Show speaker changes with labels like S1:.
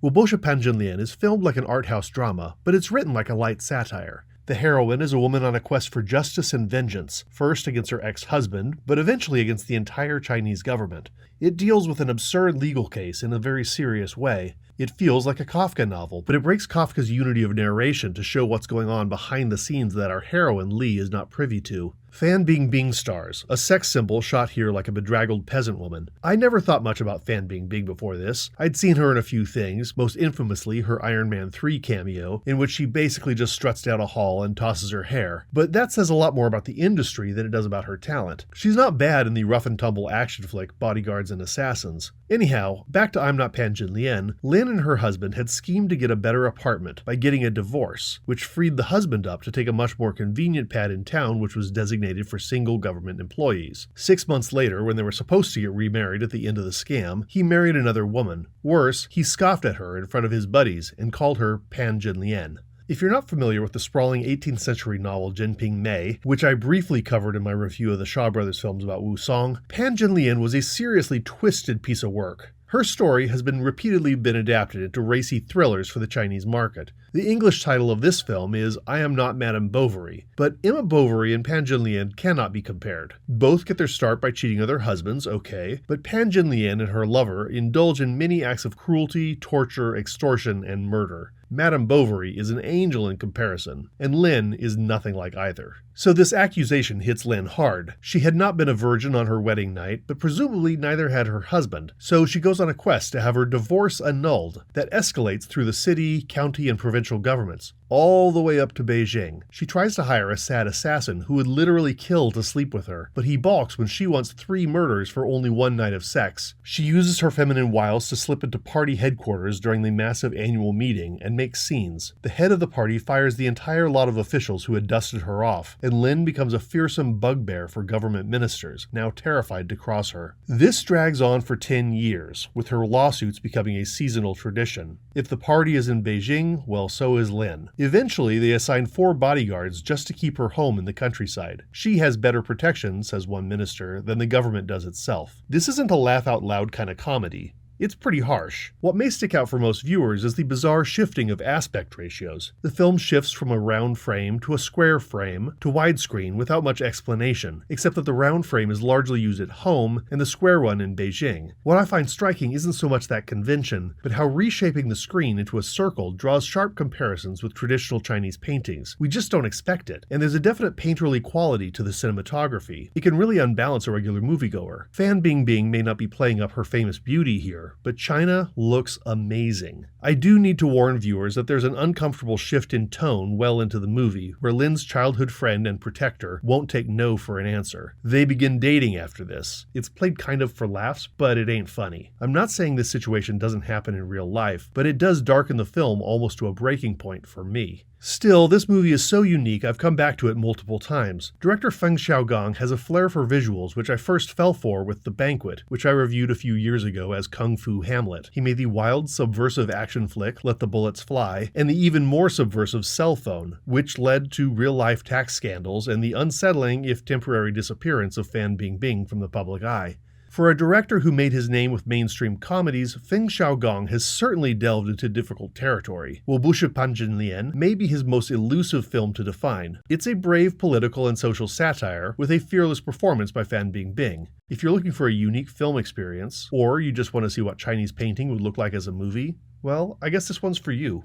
S1: Jinlian is filmed like an art house drama, but it's written like a light satire. The heroine is a woman on a quest for justice and vengeance, first against her ex-husband, but eventually against the entire Chinese government. It deals with an absurd legal case in a very serious way. It feels like a Kafka novel, but it breaks Kafka's unity of narration to show what's going on behind the scenes that our heroine Li is not privy to. Fan Bingbing stars, a sex symbol shot here like a bedraggled peasant woman. I never thought much about Fan Bingbing before this. I'd seen her in a few things, most infamously her Iron Man 3 cameo, in which she basically just struts down a hall and tosses her hair. But that says a lot more about the industry than it does about her talent. She's not bad in the rough-and-tumble action flick Bodyguards and Assassins. Anyhow, back to I'm Not Pan Jinlian, Lin and her husband had schemed to get a better apartment by getting a divorce, which freed the husband up to take a much more convenient pad in town which was designated for single government employees. 6 months later, when they were supposed to get remarried at the end of the scam, he married another woman. Worse, he scoffed at her in front of his buddies and called her Pan Jinlian. If you're not familiar with the sprawling 18th century novel Jinping Mei, which I briefly covered in my review of the Shaw Brothers films about Wu Song, Pan Jinlian was a seriously twisted piece of work. Her story has repeatedly been adapted into racy thrillers for the Chinese market. The English title of this film is I Am Not Madame Bovary, but Emma Bovary and Pan Jinlian cannot be compared. Both get their start by cheating on their husbands, okay, but Pan Jinlian and her lover indulge in many acts of cruelty, torture, extortion, and murder. Madame Bovary is an angel in comparison, and Lin is nothing like either. So this accusation hits Lin hard. She had not been a virgin on her wedding night, but presumably neither had her husband, so she goes on a quest to have her divorce annulled that escalates through the city, county, and provincial governments, all the way up to Beijing. She tries to hire a sad assassin who would literally kill to sleep with her, but he balks when she wants 3 murders for only 1 night of sex. She uses her feminine wiles to slip into party headquarters during the massive annual meeting and makes scenes. The head of the party fires the entire lot of officials who had dusted her off, and Lin becomes a fearsome bugbear for government ministers, now terrified to cross her. This drags on for 10 years, with her lawsuits becoming a seasonal tradition. If the party is in Beijing, well, so is Lin. Eventually, they assign 4 bodyguards just to keep her home in the countryside. She has better protection, says one minister, than the government does itself. This isn't a laugh-out-loud kind of comedy. It's pretty harsh. What may stick out for most viewers is the bizarre shifting of aspect ratios. The film shifts from a round frame to a square frame to widescreen without much explanation, except that the round frame is largely used at home and the square one in Beijing. What I find striking isn't so much that convention, but how reshaping the screen into a circle draws sharp comparisons with traditional Chinese paintings. We just don't expect it, and there's a definite painterly quality to the cinematography. It can really unbalance a regular moviegoer. Fan Bingbing may not be playing up her famous beauty here, but China looks amazing. I do need to warn viewers that there's an uncomfortable shift in tone well into the movie, where Lin's childhood friend and protector won't take no for an answer. They begin dating after this. It's played kind of for laughs, but it ain't funny. I'm not saying this situation doesn't happen in real life, but it does darken the film almost to a breaking point for me. Still, this movie is so unique I've come back to it multiple times. Director Feng Xiaogang has a flair for visuals which I first fell for with The Banquet, which I reviewed a few years ago as Kung Fu Hamlet. He made the wild, subversive action flick Let the Bullets Fly, and the even more subversive Cell Phone, which led to real-life tax scandals and the unsettling, if temporary, disappearance of Fan Bingbing from the public eye. For a director who made his name with mainstream comedies, Feng Xiaogang has certainly delved into difficult territory. Pan Jinlian may be his most elusive film to define. It's a brave political and social satire with a fearless performance by Fan Bingbing. If you're looking for a unique film experience, or you just want to see what Chinese painting would look like as a movie, well, I guess this one's for you.